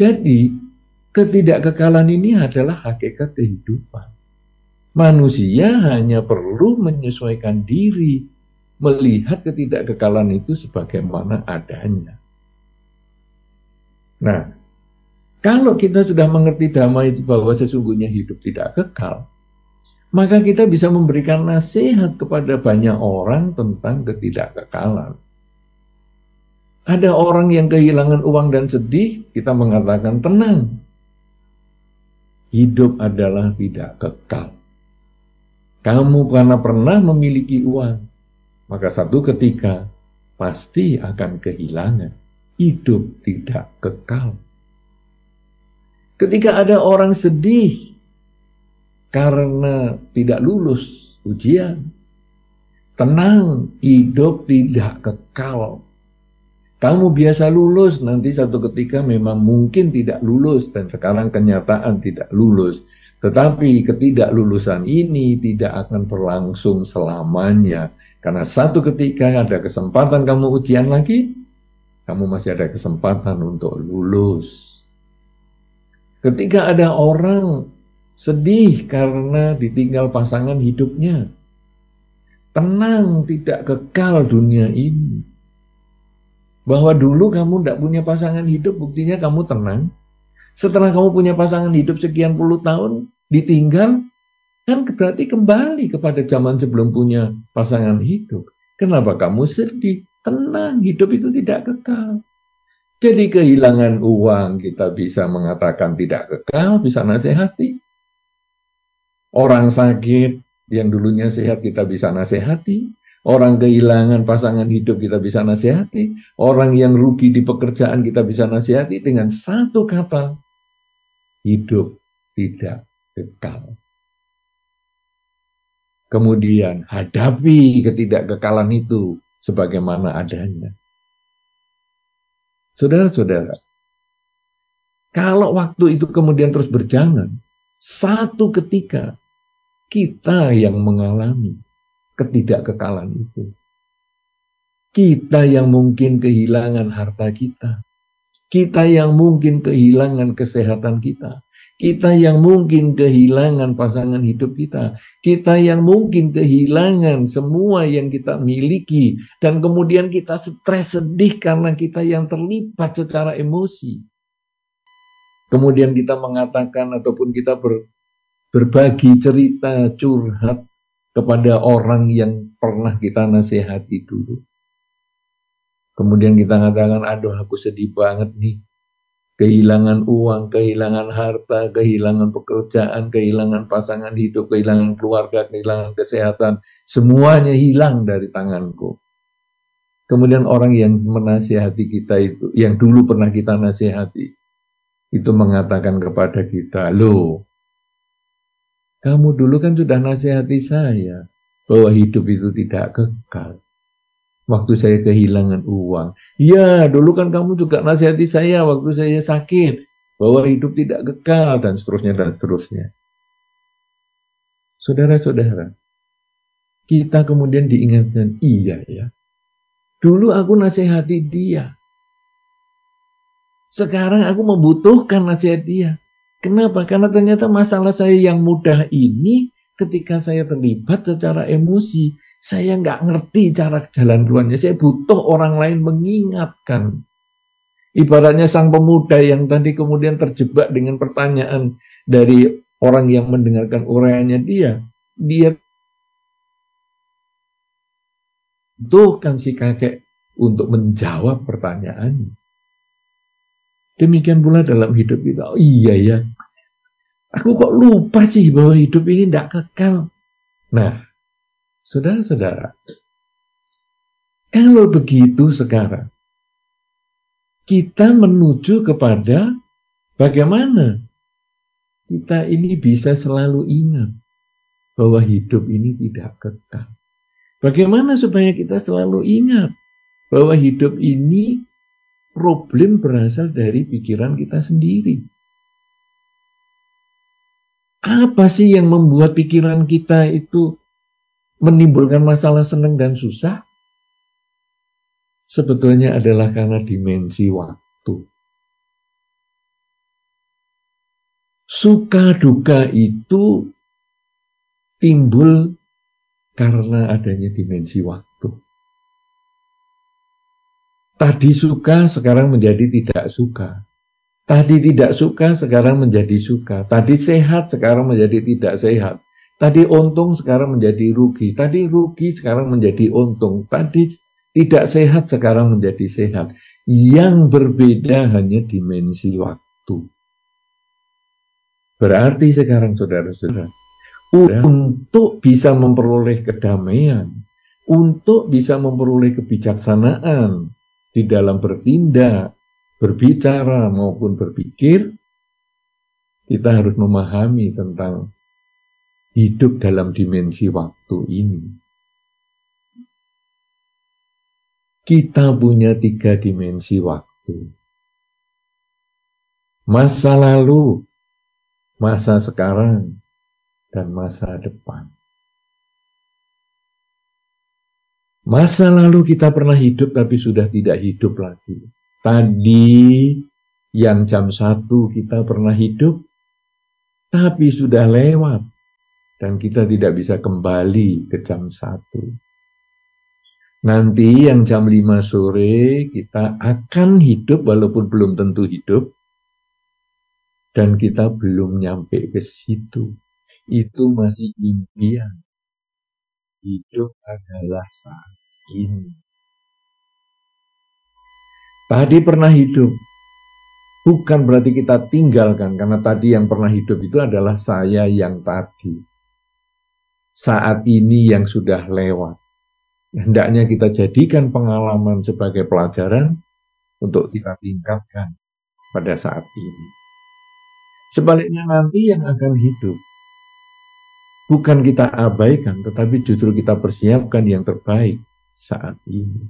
Jadi, ketidakkekalan ini adalah hakikat kehidupan. Manusia hanya perlu menyesuaikan diri, melihat ketidakkekalan itu sebagaimana adanya. Nah, kalau kita sudah mengerti dhamma itu bahwa sesungguhnya hidup tidak kekal, maka kita bisa memberikan nasihat kepada banyak orang tentang ketidakkekalan. Ada orang yang kehilangan uang dan sedih, kita mengatakan tenang. Hidup adalah tidak kekal. Kamu karena pernah memiliki uang, maka satu ketika pasti akan kehilangan. Hidup tidak kekal. Ketika ada orang sedih karena tidak lulus ujian, tenang, hidup tidak kekal. Kamu biasa lulus, nanti satu ketika memang mungkin tidak lulus, dan sekarang kenyataan tidak lulus. Tetapi ketidaklulusan ini tidak akan berlangsung selamanya. Karena satu ketika ada kesempatan kamu ujian lagi, kamu masih ada kesempatan untuk lulus. Ketika ada orang sedih karena ditinggal pasangan hidupnya, tenang, tidak kekal dunia ini. Bahwa dulu kamu tidak punya pasangan hidup, buktinya kamu tenang. Setelah kamu punya pasangan hidup sekian puluh tahun, ditinggal, kan berarti kembali kepada zaman sebelum punya pasangan hidup. Kenapa kamu sedih? Tenang, hidup itu tidak kekal. Jadi kehilangan uang kita bisa mengatakan tidak kekal, bisa nasihati. Orang sakit yang dulunya sehat kita bisa nasihati. Orang kehilangan pasangan hidup kita bisa nasihati. Orang yang rugi di pekerjaan kita bisa nasihati dengan satu kata. Hidup tidak kekal. Kemudian hadapi ketidakkekalan itu sebagaimana adanya. Saudara-saudara, kalau waktu itu kemudian terus berjalan, satu ketika kita yang mengalami ketidakkekalan itu. Kita yang mungkin kehilangan harta kita. Kita yang mungkin kehilangan kesehatan kita. Kita yang mungkin kehilangan pasangan hidup kita. Kita yang mungkin kehilangan semua yang kita miliki. Dan kemudian kita stres, sedih karena kita yang terlibat secara emosi. Kemudian kita mengatakan ataupun kita berbagi cerita, curhat kepada orang yang pernah kita nasihati dulu. Kemudian kita katakan, aduh aku sedih banget nih. Kehilangan uang, kehilangan harta, kehilangan pekerjaan, kehilangan pasangan hidup, kehilangan keluarga, kehilangan kesehatan. Semuanya hilang dari tanganku. Kemudian orang yang menasihati kita itu, yang dulu pernah kita nasihati, itu mengatakan kepada kita, loh, kamu dulu kan sudah nasihati saya bahwa hidup itu tidak kekal. Waktu saya kehilangan uang. Ya, dulu kan kamu juga nasihati saya waktu saya sakit bahwa hidup tidak kekal dan seterusnya dan seterusnya. Saudara-saudara, kita kemudian diingatkan, iya ya. Dulu aku nasihati dia. Sekarang aku membutuhkan nasihat dia. Kenapa? Karena ternyata masalah saya yang mudah ini ketika saya terlibat secara emosi, saya nggak ngerti cara jalan keluarnya. Saya butuh orang lain mengingatkan. Ibaratnya sang pemuda yang tadi kemudian terjebak dengan pertanyaan dari orang yang mendengarkan uraiannya dia butuhkan si kakek untuk menjawab pertanyaannya. Demikian pula dalam hidup kita. Oh iya ya, aku kok lupa sih bahwa hidup ini tidak kekal. Nah, saudara-saudara, kalau begitu sekarang, kita menuju kepada bagaimana kita ini bisa selalu ingat bahwa hidup ini tidak kekal. Bagaimana supaya kita selalu ingat bahwa hidup ini problem berasal dari pikiran kita sendiri. Apa sih yang membuat pikiran kita itu menimbulkan masalah senang dan susah? Sebetulnya adalah karena dimensi waktu. Suka duka itu timbul karena adanya dimensi waktu. Tadi suka, sekarang menjadi tidak suka. Tadi tidak suka, sekarang menjadi suka. Tadi sehat, sekarang menjadi tidak sehat. Tadi untung, sekarang menjadi rugi. Tadi rugi, sekarang menjadi untung. Tadi tidak sehat, sekarang menjadi sehat. Yang berbeda hanya dimensi waktu. Berarti sekarang saudara-saudara, untuk bisa memperoleh kedamaian, untuk bisa memperoleh kebijaksanaan di dalam bertindak, berbicara maupun berpikir, kita harus memahami tentang hidup dalam dimensi waktu ini. Kita punya 3 dimensi waktu. Masa lalu, masa sekarang, dan masa depan. Masa lalu kita pernah hidup tapi sudah tidak hidup lagi. Tadi yang jam 1 kita pernah hidup tapi sudah lewat dan kita tidak bisa kembali ke jam 1. Nanti yang jam 5 sore kita akan hidup walaupun belum tentu hidup dan kita belum nyampe ke situ. Itu masih impian. Hidup adalah saat ini. Tadi pernah hidup, bukan berarti kita tinggalkan, karena tadi yang pernah hidup itu adalah saya yang tadi. Saat ini yang sudah lewat. Hendaknya kita jadikan pengalaman sebagai pelajaran untuk kita tingkatkan pada saat ini. Sebaliknya nanti yang akan hidup, bukan kita abaikan, tetapi justru kita persiapkan yang terbaik saat ini.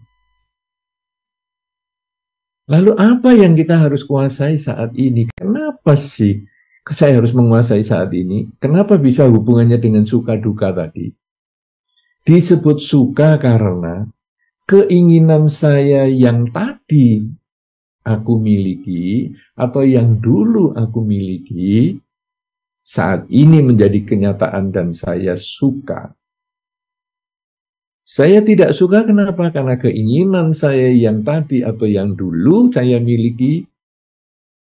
Lalu apa yang kita harus kuasai saat ini? Kenapa sih saya harus menguasai saat ini? Kenapa bisa hubungannya dengan suka duka tadi? Disebut suka karena keinginan saya yang tadi aku miliki atau yang dulu aku miliki saat ini menjadi kenyataan dan saya suka. Saya tidak suka kenapa? Karena keinginan saya yang tadi atau yang dulu saya miliki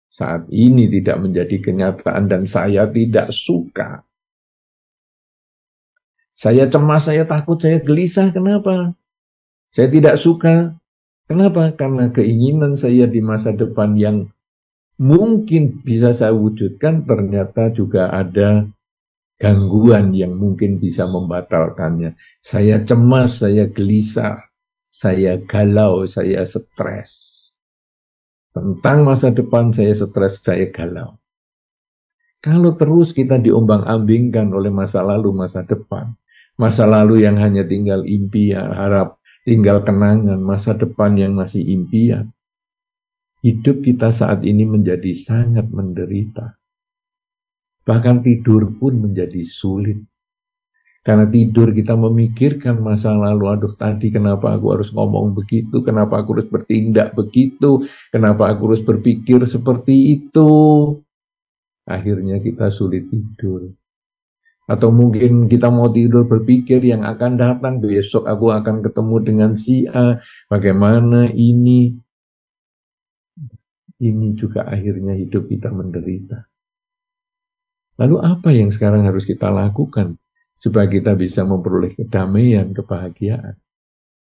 saat ini tidak menjadi kenyataan dan saya tidak suka. Saya cemas, saya takut, saya gelisah. Kenapa? Saya tidak suka. Kenapa? Karena keinginan saya di masa depan yang mungkin bisa saya wujudkan ternyata juga ada gangguan yang mungkin bisa membatalkannya. Saya cemas, saya gelisah, saya galau, saya stres. Tentang masa depan saya stres, saya galau. Kalau terus kita diombang-ambingkan oleh masa lalu, masa depan, masa lalu yang hanya tinggal impian, harap, tinggal kenangan, masa depan yang masih impian, hidup kita saat ini menjadi sangat menderita. Bahkan tidur pun menjadi sulit. Karena tidur kita memikirkan masa lalu, aduh tadi kenapa aku harus ngomong begitu, kenapa aku harus bertindak begitu, kenapa aku harus berpikir seperti itu. Akhirnya kita sulit tidur. Atau mungkin kita mau tidur berpikir yang akan datang, besok aku akan ketemu dengan si A, bagaimana ini. Ini juga akhirnya hidup kita menderita. Lalu apa yang sekarang harus kita lakukan supaya kita bisa memperoleh kedamaian, kebahagiaan?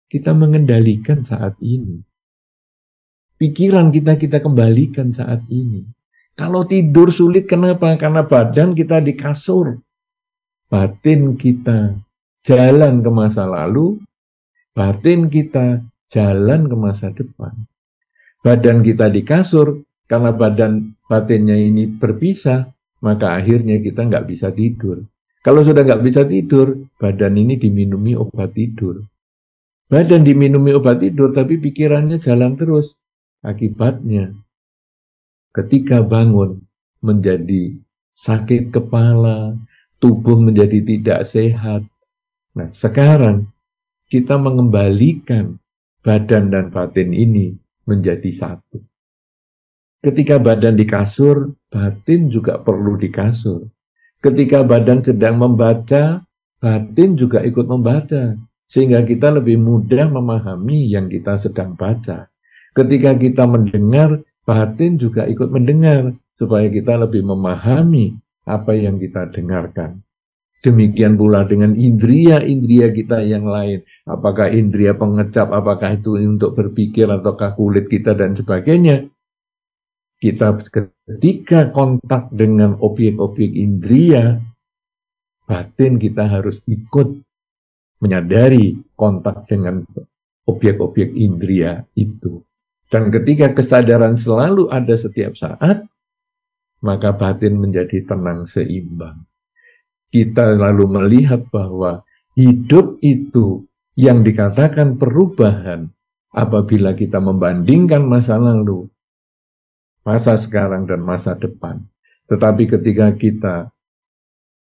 Kita mengendalikan saat ini. Pikiran kita kembalikan saat ini. Kalau tidur sulit, kenapa? Karena badan kita di kasur. Batin kita jalan ke masa lalu, batin kita jalan ke masa depan. Badan kita di kasur, karena batinnya ini berpisah, maka akhirnya kita nggak bisa tidur. Kalau sudah nggak bisa tidur, badan ini diminumi obat tidur. Badan diminumi obat tidur, tapi pikirannya jalan terus. Akibatnya, ketika bangun menjadi sakit kepala, tubuh menjadi tidak sehat. Nah, sekarang kita mengembalikan badan dan batin ini menjadi satu. Ketika badan di kasur, batin juga perlu di kasur. Ketika badan sedang membaca, batin juga ikut membaca. Sehingga kita lebih mudah memahami yang kita sedang baca. Ketika kita mendengar, batin juga ikut mendengar. Supaya kita lebih memahami apa yang kita dengarkan. Demikian pula dengan indria-indria kita yang lain. Apakah indria pengecap, apakah itu untuk berpikir, ataukah kulit kita dan sebagainya. Kita ketika kontak dengan objek-objek indria, batin kita harus ikut menyadari kontak dengan objek-objek indria itu. Dan ketika kesadaran selalu ada setiap saat, maka batin menjadi tenang seimbang. Kita lalu melihat bahwa hidup itu yang dikatakan perubahan apabila kita membandingkan masa lalu, masa sekarang dan masa depan. Tetapi ketika kita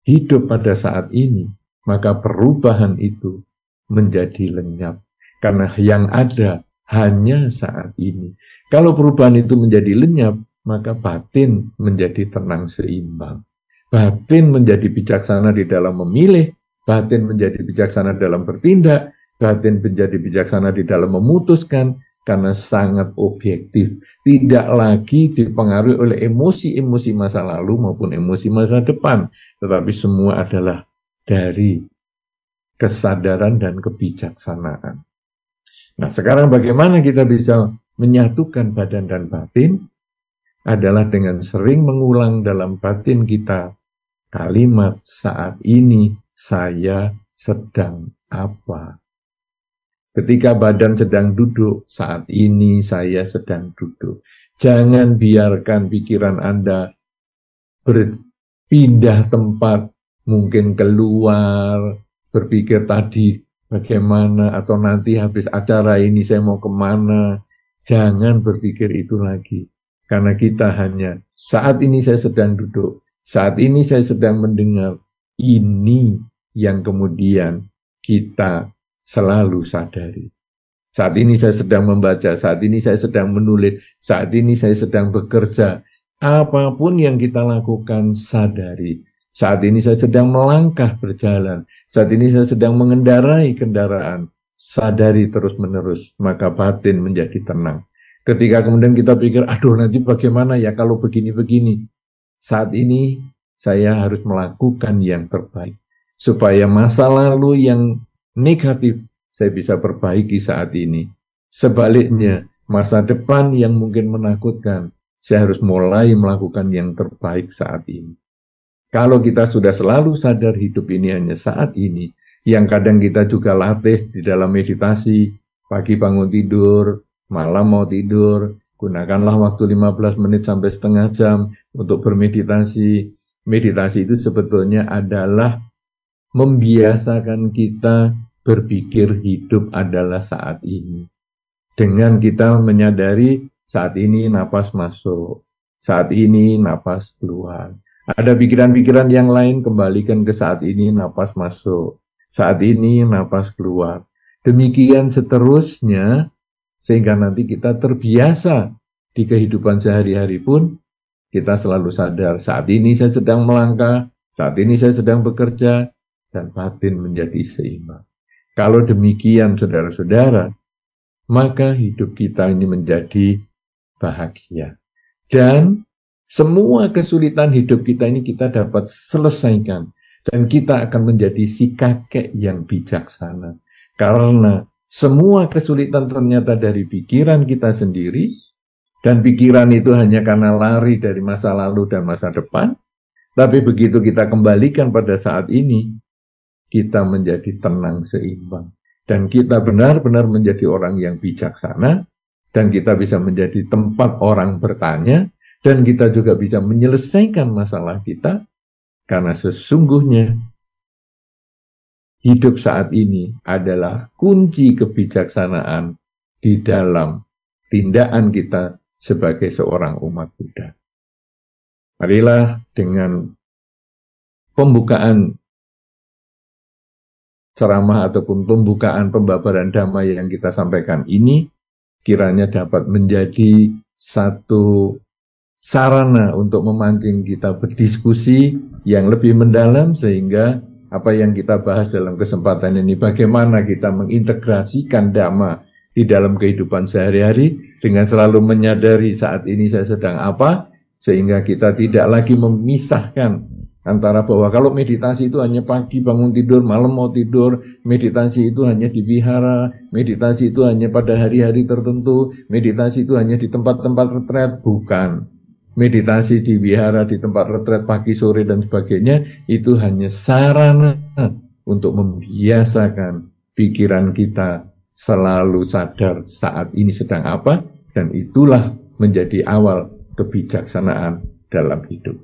hidup pada saat ini, maka perubahan itu menjadi lenyap. Karena yang ada hanya saat ini. Kalau perubahan itu menjadi lenyap, maka batin menjadi tenang seimbang. Batin menjadi bijaksana di dalam memilih, batin menjadi bijaksana dalam bertindak, batin menjadi bijaksana di dalam memutuskan, karena sangat objektif. Tidak lagi dipengaruhi oleh emosi-emosi masa lalu maupun emosi masa depan. Tetapi semua adalah dari kesadaran dan kebijaksanaan. Nah, sekarang bagaimana kita bisa menyatukan badan dan batin? Adalah dengan sering mengulang dalam batin kita kalimat saat ini saya sedang apa. Ketika badan sedang duduk, saat ini saya sedang duduk. Jangan biarkan pikiran Anda berpindah tempat, mungkin keluar, berpikir tadi bagaimana, atau nanti habis acara ini saya mau kemana. Jangan berpikir itu lagi. Karena kita hanya, saat ini saya sedang duduk, saat ini saya sedang mendengar, ini yang kemudian kita selalu sadari. Saat ini saya sedang membaca, saat ini saya sedang menulis, saat ini saya sedang bekerja. Apapun yang kita lakukan, sadari. Saat ini saya sedang melangkah berjalan. Saat ini saya sedang mengendarai kendaraan. Sadari terus-menerus, maka batin menjadi tenang. Ketika kemudian kita pikir, aduh nanti bagaimana ya kalau begini-begini. Saat ini saya harus melakukan yang terbaik. Supaya masa lalu yang negatif saya bisa perbaiki saat ini. Sebaliknya, masa depan yang mungkin menakutkan, saya harus mulai melakukan yang terbaik saat ini. Kalau kita sudah selalu sadar hidup ini hanya saat ini, yang kadang kita juga latih di dalam meditasi, pagi bangun tidur, malam mau tidur, gunakanlah waktu 15 menit sampai setengah jam untuk bermeditasi. Meditasi itu sebetulnya adalah membiasakan kita berpikir hidup adalah saat ini. Dengan kita menyadari saat ini napas masuk, saat ini napas keluar. Ada pikiran-pikiran yang lain, kembalikan ke saat ini napas masuk, saat ini napas keluar. Demikian seterusnya, sehingga nanti kita terbiasa di kehidupan sehari-hari pun, kita selalu sadar saat ini saya sedang melangkah, saat ini saya sedang bekerja, dan batin menjadi seimbang. Kalau demikian saudara-saudara, maka hidup kita ini menjadi bahagia. Dan semua kesulitan hidup kita ini kita dapat selesaikan. Dan kita akan menjadi si kakek yang bijaksana. Karena semua kesulitan ternyata dari pikiran kita sendiri. Dan pikiran itu hanya karena lari dari masa lalu dan masa depan. Tapi begitu kita kembalikan pada saat ini, kita menjadi tenang seimbang. Dan kita benar-benar menjadi orang yang bijaksana. Dan kita bisa menjadi tempat orang bertanya. Dan kita juga bisa menyelesaikan masalah kita. Karena sesungguhnya hidup saat ini adalah kunci kebijaksanaan di dalam tindakan kita sebagai seorang umat Buddha. Marilah dengan pembukaan ceramah ataupun pembukaan pembabaran Dhamma yang kita sampaikan ini kiranya dapat menjadi satu sarana untuk memancing kita berdiskusi yang lebih mendalam, sehingga apa yang kita bahas dalam kesempatan ini, bagaimana kita mengintegrasikan Dhamma di dalam kehidupan sehari-hari dengan selalu menyadari saat ini saya sedang apa, sehingga kita tidak lagi memisahkan antara bahwa kalau meditasi itu hanya pagi bangun tidur, malam mau tidur, meditasi itu hanya di wihara, meditasi itu hanya pada hari-hari tertentu, meditasi itu hanya di tempat-tempat retret. Bukan. Meditasi di wihara, di tempat retret pagi, sore, dan sebagainya, itu hanya sarana untuk membiasakan pikiran kita selalu sadar saat ini sedang apa, dan itulah menjadi awal kebijaksanaan dalam hidup.